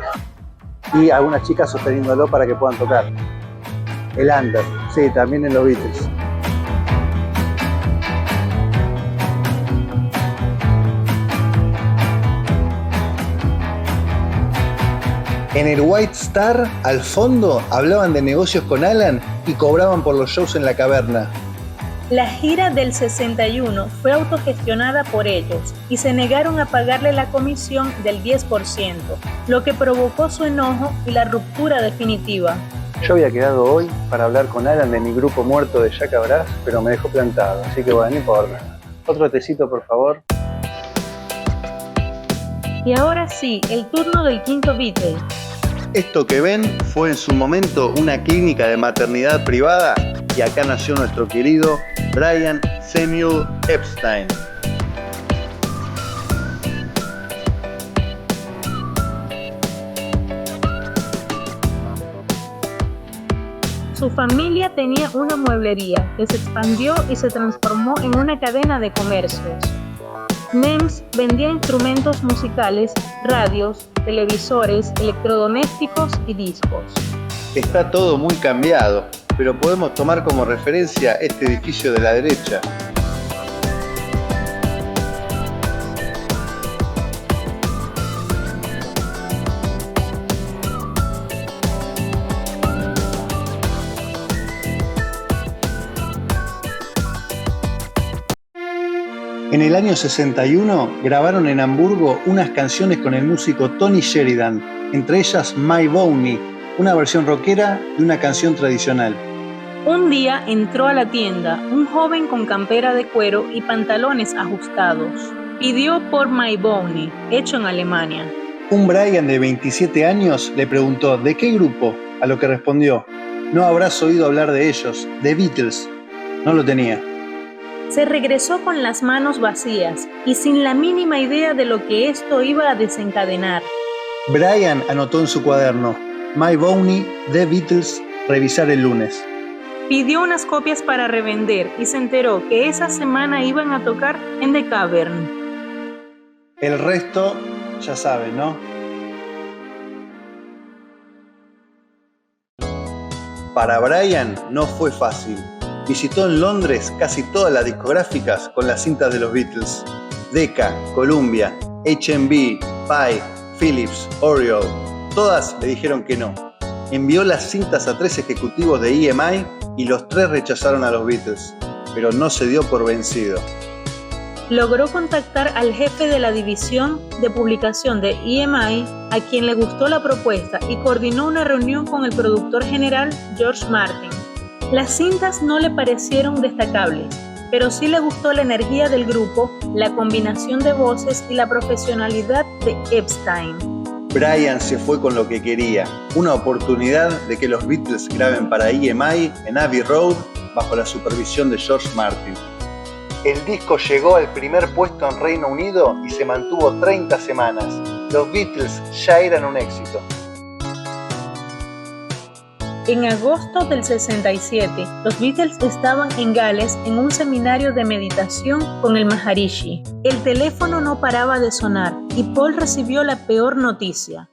y algunas chicas sosteniéndolo para que puedan tocar. El under, sí, también en los Beatles. En el White Star, al fondo, hablaban de negocios con Alan y cobraban por los shows en la caverna. La gira del 61 fue autogestionada por ellos y se negaron a pagarle la comisión del 10%, lo que provocó su enojo y la ruptura definitiva. Yo había quedado hoy para hablar con Alan de mi grupo muerto de Jack Brass, pero me dejó plantado, así que bueno, no importa. Otro tecito, por favor. Y ahora sí, el turno del quinto Beatle. Esto que ven fue en su momento una clínica de maternidad privada y acá nació nuestro querido Brian Samuel Epstein. Su familia tenía una mueblería que se expandió y se transformó en una cadena de comercios. NEMS vendía instrumentos musicales, radios, televisores, electrodomésticos y discos. Está todo muy cambiado, pero podemos tomar como referencia este edificio de la derecha. En el año 61 grabaron en Hamburgo unas canciones con el músico Tony Sheridan, entre ellas My Boney, una versión rockera de una canción tradicional. Un día entró a la tienda un joven con campera de cuero y pantalones ajustados. Pidió por My Boney, hecho en Alemania. Un Brian de 27 años le preguntó ¿de qué grupo? A lo que respondió, no habrás oído hablar de ellos, The Beatles. No lo tenía. Se regresó con las manos vacías y sin la mínima idea de lo que esto iba a desencadenar. Brian anotó en su cuaderno, My Boney, The Beatles, revisar el lunes. Pidió unas copias para revender y se enteró que esa semana iban a tocar en The Cavern. El resto, ya saben, ¿no? Para Brian no fue fácil. Visitó en Londres casi todas las discográficas con las cintas de los Beatles. Decca, Columbia, HMV, Pye, Philips, Oriole. Todas le dijeron que no. Envió las cintas a 3 ejecutivos de EMI y los 3 rechazaron a los Beatles, pero no se dio por vencido. Logró contactar al jefe de la división de publicación de EMI, a quien le gustó la propuesta, y coordinó una reunión con el productor general George Martin. Las cintas no le parecieron destacables, pero sí le gustó la energía del grupo, la combinación de voces y la profesionalidad de Epstein. Brian se fue con lo que quería, una oportunidad de que los Beatles graben para EMI en Abbey Road bajo la supervisión de George Martin. El disco llegó al primer puesto en Reino Unido y se mantuvo 30 semanas. Los Beatles ya eran un éxito. En agosto del 67, los Beatles estaban en Gales en un seminario de meditación con el Maharishi. El teléfono no paraba de sonar y Paul recibió la peor noticia.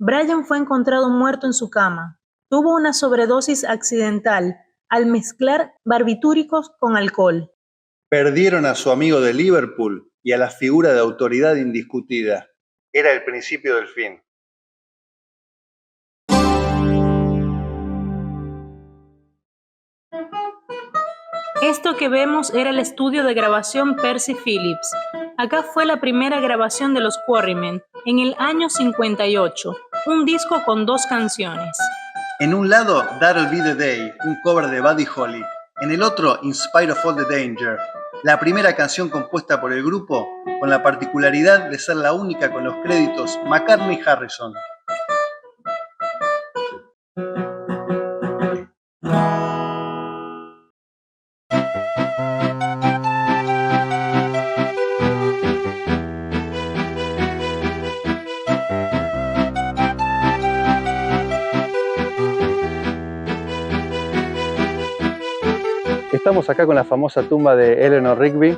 Brian fue encontrado muerto en su cama. Tuvo una sobredosis accidental al mezclar barbitúricos con alcohol. Perdieron a su amigo de Liverpool y a la figura de autoridad indiscutida. Era el principio del fin. Esto que vemos era el estudio de grabación Percy Phillips. Acá fue la primera grabación de los Quarrymen, en el año 58, un disco con 2 canciones. En un lado, That'll Be the Day, un cover de Buddy Holly. En el otro, In Spite of All the Danger, la primera canción compuesta por el grupo, con la particularidad de ser la única con los créditos McCartney-Harrison. Estamos acá con la famosa tumba de Eleanor Rigby.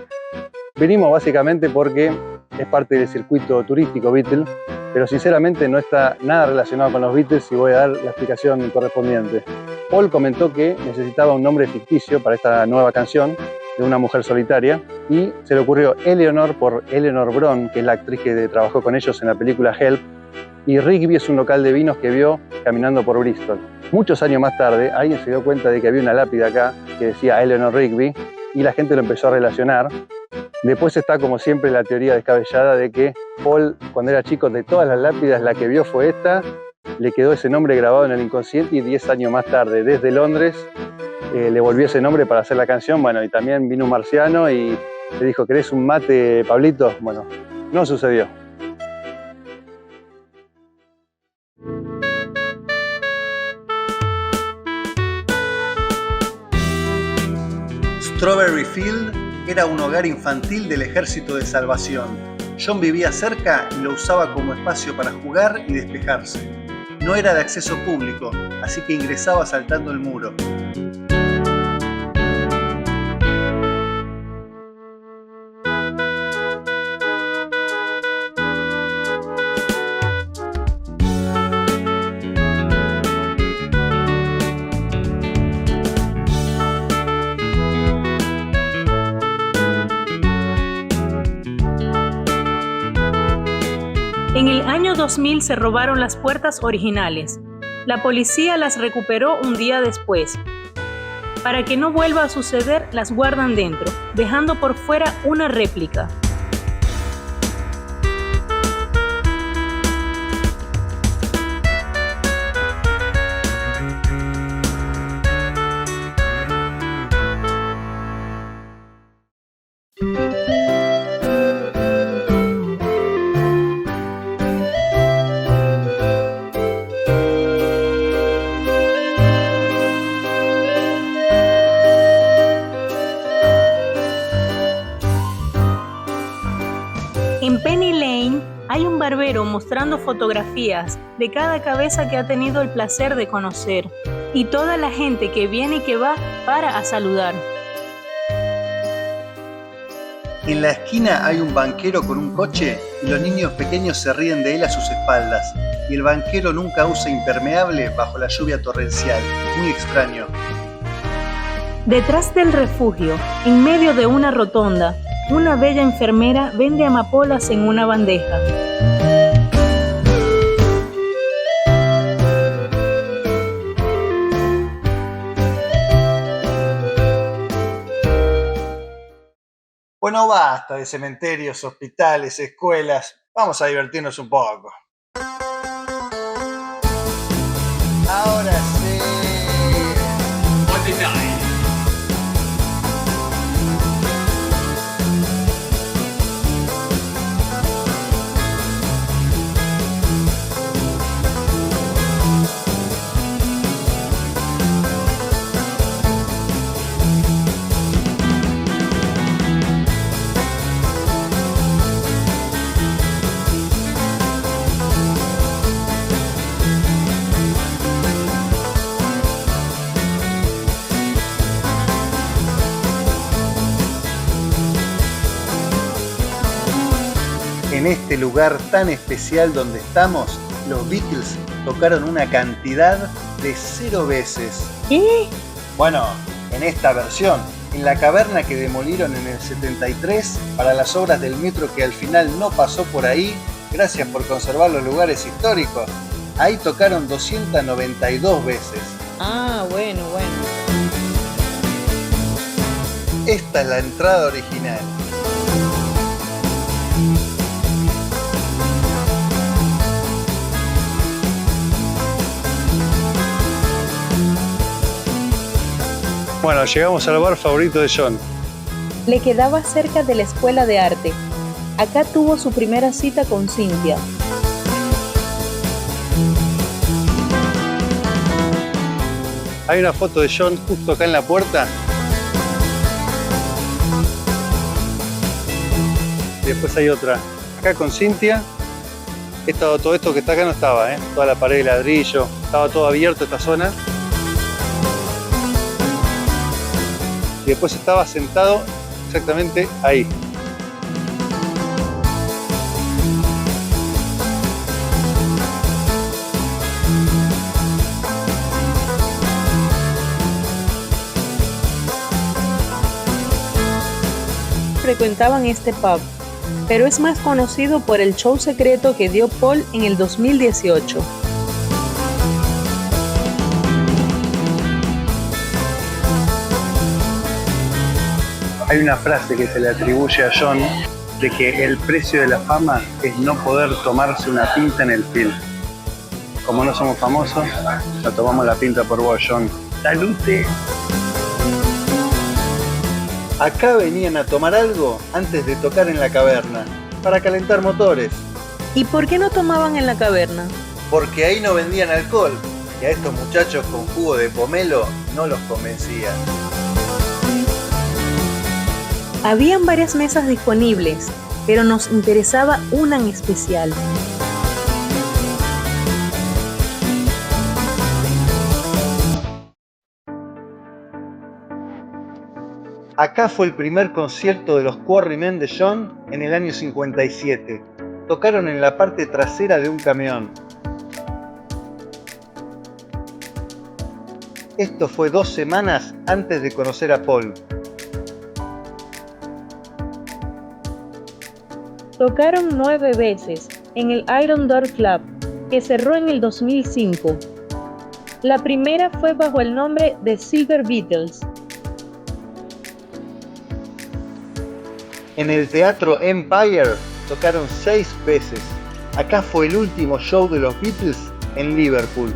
Vinimos básicamente porque es parte del circuito turístico Beatle, pero sinceramente no está nada relacionado con los Beatles y voy a dar la explicación correspondiente. Paul comentó que necesitaba un nombre ficticio para esta nueva canción de una mujer solitaria y se le ocurrió Eleanor por Eleanor Bron, que es la actriz que trabajó con ellos en la película Help, y Rigby es un local de vinos que vio caminando por Bristol. Muchos años más tarde, alguien se dio cuenta de que había una lápida acá que decía Eleanor Rigby y la gente lo empezó a relacionar. Después está, como siempre, la teoría descabellada de que Paul, cuando era chico, de todas las lápidas, la que vio fue esta, le quedó ese nombre grabado en el inconsciente y 10 años más tarde, desde Londres, le volvió ese nombre para hacer la canción. Bueno, y también vino un marciano y le dijo, ¿querés un mate, Pablito? Bueno, no sucedió. Strawberry Field era un hogar infantil del Ejército de Salvación. John vivía cerca y lo usaba como espacio para jugar y despejarse. No era de acceso público, así que ingresaba saltando el muro. En el año 2000 se robaron las puertas originales. La policía las recuperó un día después. Para que no vuelva a suceder, las guardan dentro, dejando por fuera una réplica. En Penny Lane hay un barbero mostrando fotografías de cada cabeza que ha tenido el placer de conocer y toda la gente que viene y que va para a saludar. En la esquina hay un banquero con un coche y los niños pequeños se ríen de él a sus espaldas. Y el banquero nunca usa impermeable bajo la lluvia torrencial. Muy extraño. Detrás del refugio, en medio de una rotonda, una bella enfermera vende amapolas en una bandeja. Bueno, basta de cementerios, hospitales, escuelas. Vamos a divertirnos un poco. Ahora sí. En este lugar tan especial donde estamos, Los Beatles tocaron una cantidad de 0 veces. ¿Qué? Bueno, en esta versión, en la caverna que demolieron en el 73 para las obras del metro que al final no pasó por ahí, gracias por conservar los lugares históricos, ahí tocaron 292 veces. Ah, bueno. Esta es la entrada original. Bueno, llegamos al bar favorito de John. Le quedaba cerca de la escuela de arte. Acá tuvo su primera cita con Cynthia. Hay una foto de John justo acá en la puerta. Y después hay otra acá con Cynthia. Todo esto que está acá no estaba, toda la pared de ladrillo, estaba todo abierto esta zona. Y después estaba sentado exactamente ahí. Frecuentaban este pub, pero es más conocido por el show secreto que dio Paul en el 2018. Hay una frase que se le atribuye a John de que el precio de la fama es no poder tomarse una pinta en el film. Como no somos famosos, nos tomamos la pinta por vos, John. ¡Salute! Acá venían a tomar algo antes de tocar en la caverna, para calentar motores. ¿Y por qué no tomaban en la caverna? Porque ahí no vendían alcohol, y a estos muchachos con jugo de pomelo no los convencía. Habían varias mesas disponibles, pero nos interesaba una en especial. Acá fue el primer concierto de los Quarrymen de John en el año 57. Tocaron en la parte trasera de un camión. Esto fue 2 semanas antes de conocer a Paul. Tocaron 9 veces en el Iron Door Club, que cerró en el 2005. La primera fue bajo el nombre de Silver Beatles. En el Teatro Empire tocaron 6 veces. Acá fue el último show de los Beatles en Liverpool.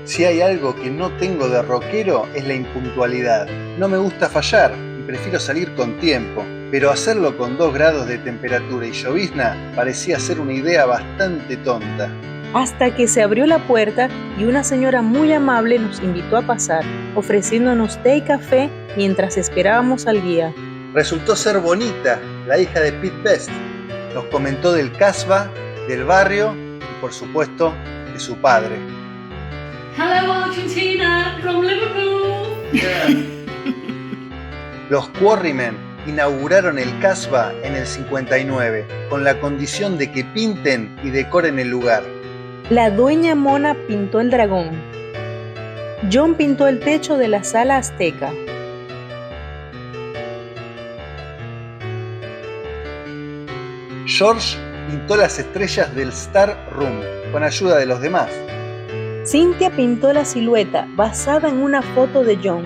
Si hay algo que no tengo de rockero es la impuntualidad. No me gusta fallar y prefiero salir con tiempo, pero hacerlo con 2 grados de temperatura y llovizna parecía ser una idea bastante tonta. Hasta que se abrió la puerta y una señora muy amable nos invitó a pasar, ofreciéndonos té y café mientras esperábamos al guía. Resultó ser Bonita, la hija de Pete Best. Nos comentó del Casbah, del barrio y por supuesto de su padre. Hello Argentina, from Liverpool. Los Quarrymen inauguraron el Casbah en el 59, con la condición de que pinten y decoren el lugar. La dueña Mona pintó el dragón. John pintó el techo de la sala azteca. George pintó las estrellas del Star Room, con ayuda de los demás. Cynthia pintó la silueta basada en una foto de John,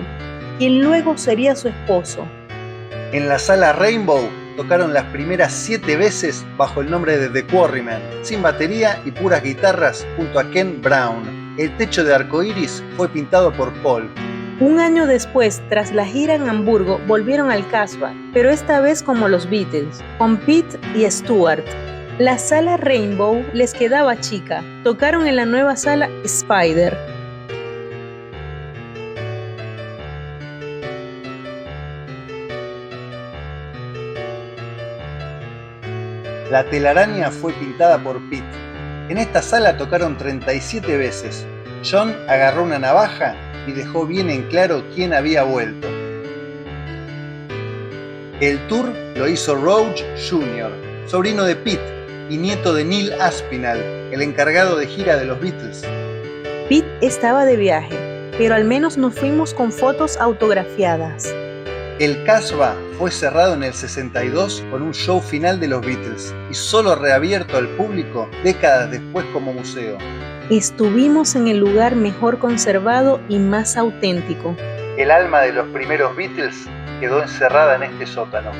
quien luego sería su esposo. En la sala Rainbow tocaron las primeras 7 veces bajo el nombre de The Quarrymen, sin batería y puras guitarras junto a Ken Brown. El techo de arcoíris fue pintado por Paul. Un año después, tras la gira en Hamburgo, volvieron al Casbah, pero esta vez como los Beatles, con Pete y Stuart. La sala Rainbow les quedaba chica. Tocaron en la nueva sala Spider. La telaraña fue pintada por Pete. En esta sala tocaron 37 veces. John agarró una navaja y dejó bien en claro quién había vuelto. El tour lo hizo Roach Jr., sobrino de Pete y nieto de Neil Aspinall, el encargado de gira de los Beatles. Pete estaba de viaje, pero al menos nos fuimos con fotos autografiadas. El Casbah fue cerrado en el 62 con un show final de los Beatles y solo reabierto al público décadas después como museo. Estuvimos en el lugar mejor conservado y más auténtico. El alma de los primeros Beatles quedó encerrada en este sótano.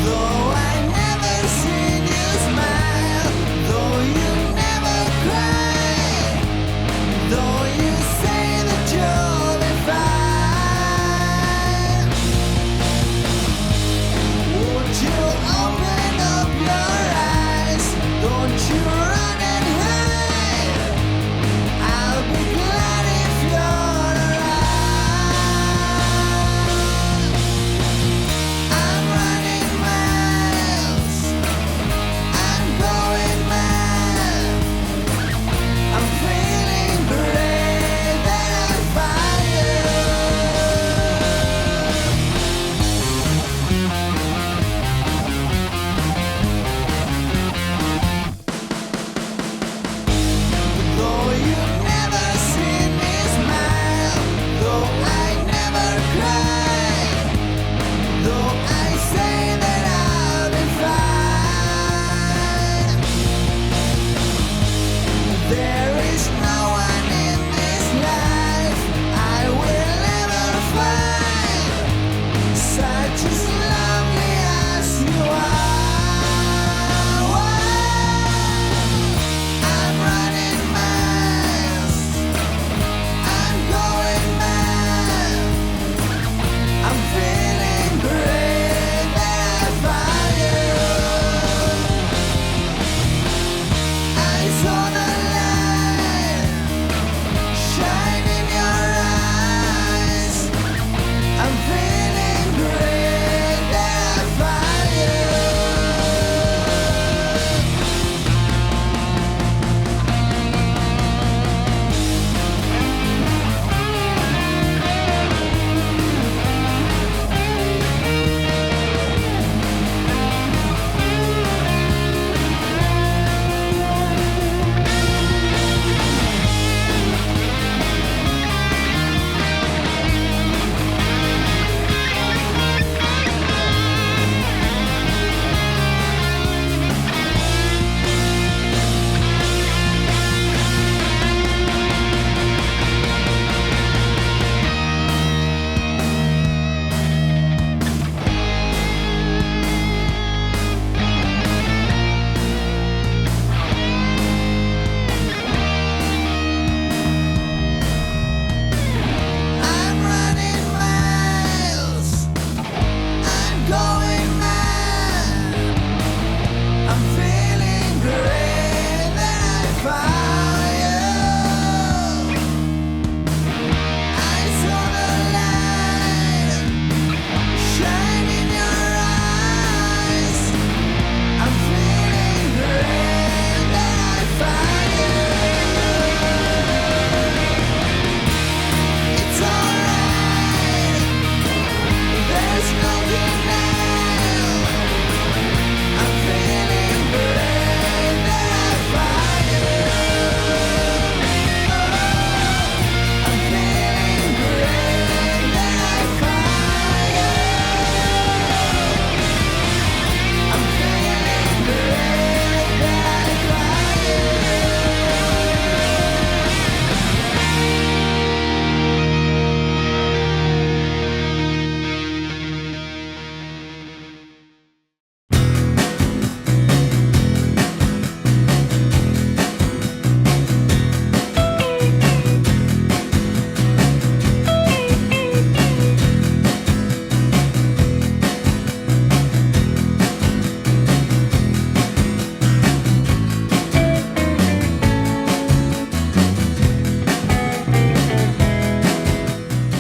Though I never seen you smile, though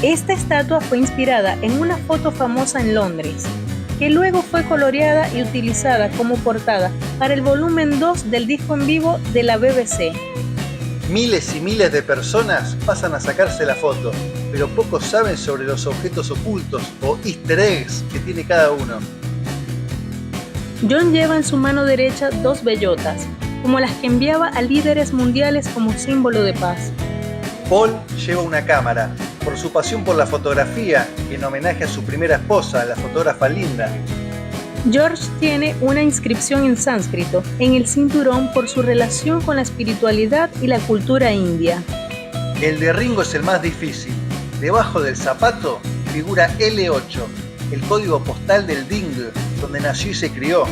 Esta estatua fue inspirada en una foto famosa en Londres, que luego fue coloreada y utilizada como portada para el volumen 2 del disco en vivo de la BBC. Miles y miles de personas pasan a sacarse la foto, pero pocos saben sobre los objetos ocultos o easter eggs que tiene cada uno. John lleva en su mano derecha 2 bellotas, como las que enviaba a líderes mundiales como símbolo de paz. Paul lleva una cámara, por su pasión por la fotografía, en homenaje a su primera esposa, la fotógrafa Linda. George tiene una inscripción en sánscrito en el cinturón por su relación con la espiritualidad y la cultura india. El de Ringo es el más difícil. Debajo del zapato figura L8, el código postal del Dingle, donde nació y se crió.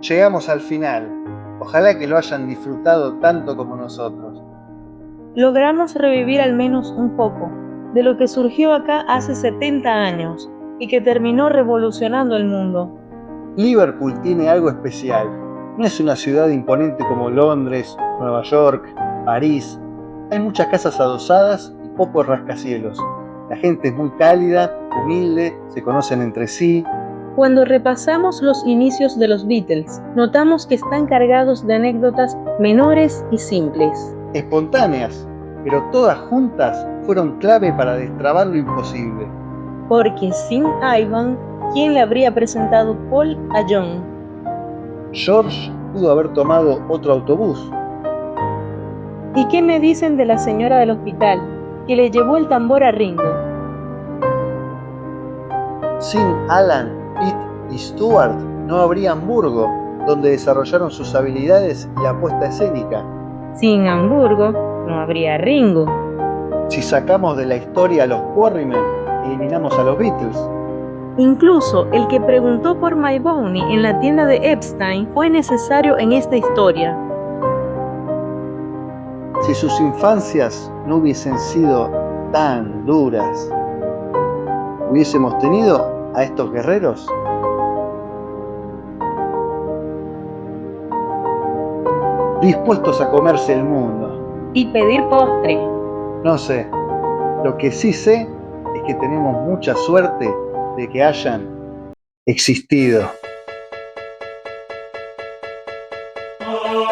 Llegamos al final. Ojalá que lo hayan disfrutado tanto como nosotros. Logramos revivir al menos un poco de lo que surgió acá hace 70 años y que terminó revolucionando el mundo. Liverpool tiene algo especial. No es una ciudad imponente como Londres, Nueva York, París. Hay muchas casas adosadas y pocos rascacielos. La gente es muy cálida, humilde, se conocen entre sí. Cuando repasamos los inicios de los Beatles, notamos que están cargados de anécdotas menores y simples. Espontáneas, pero todas juntas fueron clave para destrabar lo imposible. Porque sin Ivan, ¿quién le habría presentado Paul a John? George pudo haber tomado otro autobús. ¿Y qué me dicen de la señora del hospital, que le llevó el tambor a Ringo? Sin Alan, Pete y Stuart no habría Hamburgo, donde desarrollaron sus habilidades y la puesta escénica. Sin Hamburgo no habría Ringo. Si sacamos de la historia a los Quarrymen, eliminamos a los Beatles. Incluso el que preguntó por My Boney en la tienda de Epstein fue necesario en esta historia. Si sus infancias no hubiesen sido tan duras, ¿hubiésemos tenido a estos guerreros? Dispuestos a comerse el mundo. Y pedir postre. No sé. Lo que sí sé es que tenemos mucha suerte de que hayan existido. Oh,